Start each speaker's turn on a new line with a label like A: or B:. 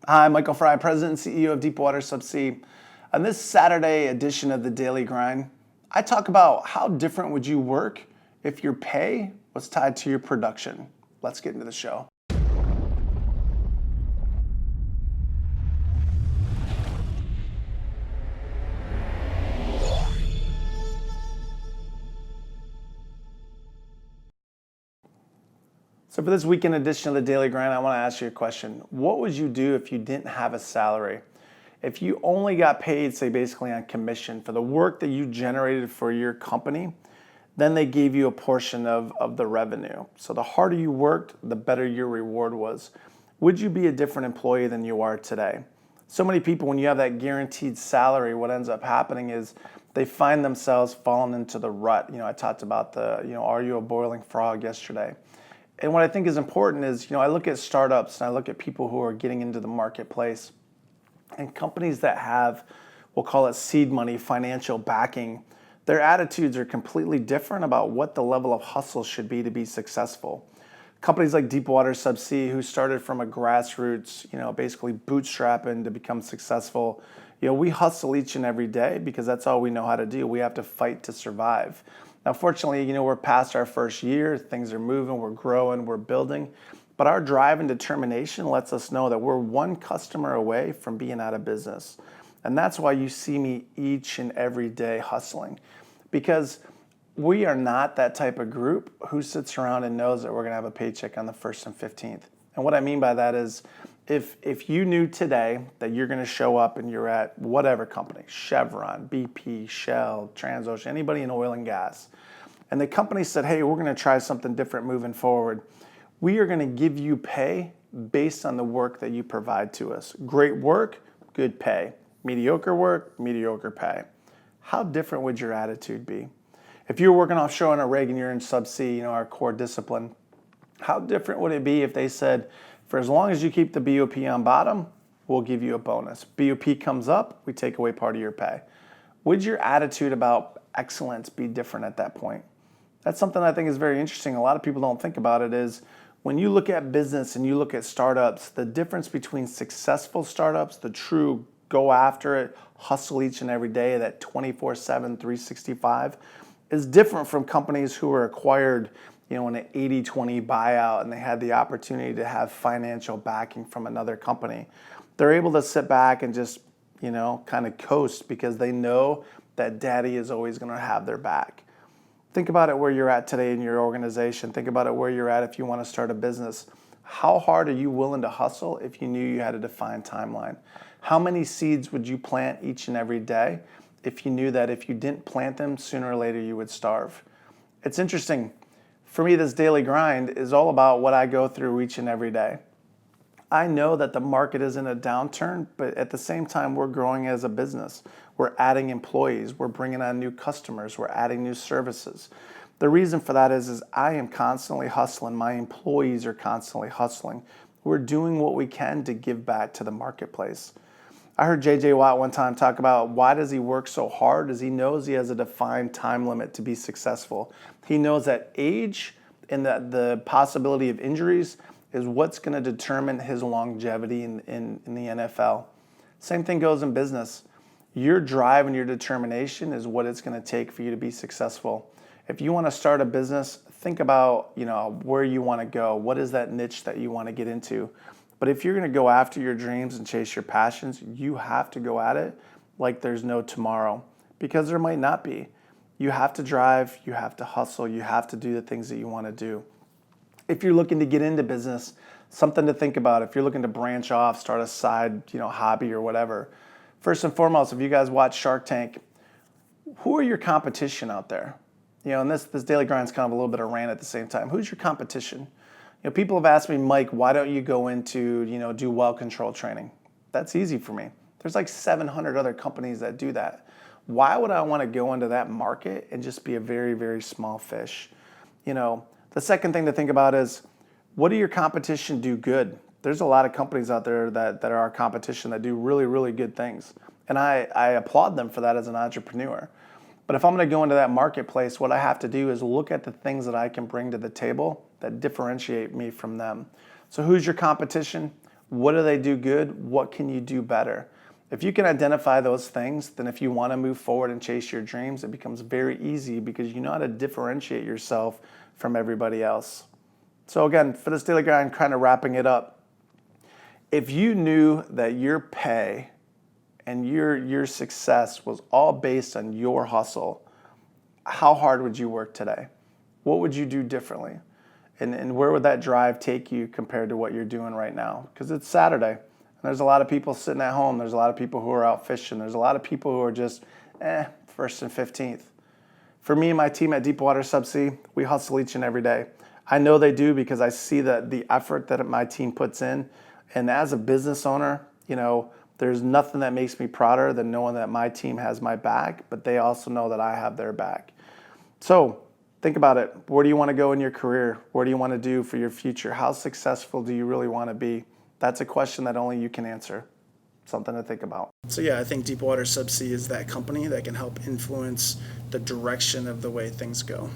A: Hi, Michael Fry, President and CEO of Deepwater Subsea. On this Saturday edition of the Daily Grind, I talk about how different would you work if your pay was tied to your production. Let's get into the show. So for this weekend edition of the Daily Grind, I want to ask you a question. What would you do if you didn't have a salary? If you only got paid, say basically on commission for the work that you generated for your company, then they gave you a portion of the revenue. So the harder you worked, the better your reward was. Would you be a different employee than you are today? So many people, when you have that guaranteed salary, what ends up happening is they find themselves falling into the rut. I talked about are you a boiling frog yesterday? And what I think is important is, I look at startups and I look at people who are getting into the marketplace and companies that have, we'll call it seed money, financial backing. Their attitudes are completely different about what the level of hustle should be to be successful. Companies like Deepwater Subsea, who started from a grassroots, basically bootstrapping to become successful, we hustle each and every day because that's all we know how to do. We have to fight to survive. Now, fortunately, we're past our first year. Things are moving, we're growing, we're building. But our drive and determination lets us know that we're one customer away from being out of business. And that's why you see me each and every day hustling. Because we are not that type of group who sits around and knows that we're going to have a paycheck on the 1st and 15th. And what I mean by that is if you knew today that you're going to show up and you're at whatever company, Chevron, BP, Shell, Transocean, anybody in oil and gas, and the company said, hey, we're going to try something different moving forward. We are going to give you pay based on the work that you provide to us. Great work, good pay. Mediocre work, mediocre pay. How different would your attitude be? If you're working offshore on a rig and you're in subsea, our core discipline, how different would it be if they said, for as long as you keep the BOP on bottom, we'll give you a bonus. BOP comes up, we take away part of your pay. Would your attitude about excellence be different at that point? That's something I think is very interesting. A lot of people don't think about it is when you look at business and you look at startups, the difference between successful startups, the true go after it, hustle each and every day, that 24/7, 365, is different from companies who were acquired in an 80-20 buyout and they had the opportunity to have financial backing from another company. They're able to sit back and just, kind of coast because they know that daddy is always going to have their back. Think about it where you're at today in your organization. Think about it where you're at if you want to start a business. How hard are you willing to hustle if you knew you had a defined timeline? How many seeds would you plant each and every day if you knew that if you didn't plant them, sooner or later you would starve? It's interesting. For me, this daily grind is all about what I go through each and every day. I know that the market is in a downturn, but at the same time, we're growing as a business. We're adding employees. We're bringing on new customers. We're adding new services. The reason for that is I am constantly hustling. My employees are constantly hustling. We're doing what we can to give back to the marketplace. I heard J.J. Watt one time talk about why does he work so hard is he knows he has a defined time limit to be successful. He knows that age and the possibility of injuries is what's going to determine his longevity in the NFL. Same thing goes in business. Your drive and your determination is what it's going to take for you to be successful. If you want to start a business, think about where you want to go. What is that niche that you want to get into? But if you're going to go after your dreams and chase your passions, you have to go at it like there's no tomorrow because there might not be. You have to drive, you have to hustle, you have to do the things that you want to do. If you're looking to get into business, something to think about. If you're looking to branch off, start a side, hobby or whatever. First and foremost, if you guys watch Shark Tank, who are your competition out there? And this daily grind is kind of a little bit of rant at the same time. Who's your competition? People have asked me, Mike, why don't you go into, do well control training? That's easy for me. There's like 700 other companies that do that. Why would I want to go into that market and just be a very, very small fish? The second thing to think about is, what do your competition do good? There's a lot of companies out there that are our competition that do really, really good things. And I applaud them for that as an entrepreneur. But if I'm going to go into that marketplace, what I have to do is look at the things that I can bring to the table that differentiate me from them. So who's your competition? What do they do good? What can you do better? If you can identify those things, then if you want to move forward and chase your dreams, it becomes very easy because you know how to differentiate yourself from everybody else. So again, for this daily grind, kind of wrapping it up, if you knew that your pay and your success was all based on your hustle, how hard would you work today? What would you do differently? And where would that drive take you compared to what you're doing right now? Because it's Saturday, and there's a lot of people sitting at home. There's a lot of people who are out fishing. There's a lot of people who are just, first and 15th. For me and my team at Deepwater Subsea, we hustle each and every day. I know they do because I see the effort that my team puts in. And as a business owner, there's nothing that makes me prouder than knowing that my team has my back, but they also know that I have their back. So think about it. Where do you want to go in your career? What do you want to do for your future? How successful do you really want to be? That's a question that only you can answer. Something to think about. So yeah, I think Deepwater Subsea is that company that can help influence the direction of the way things go.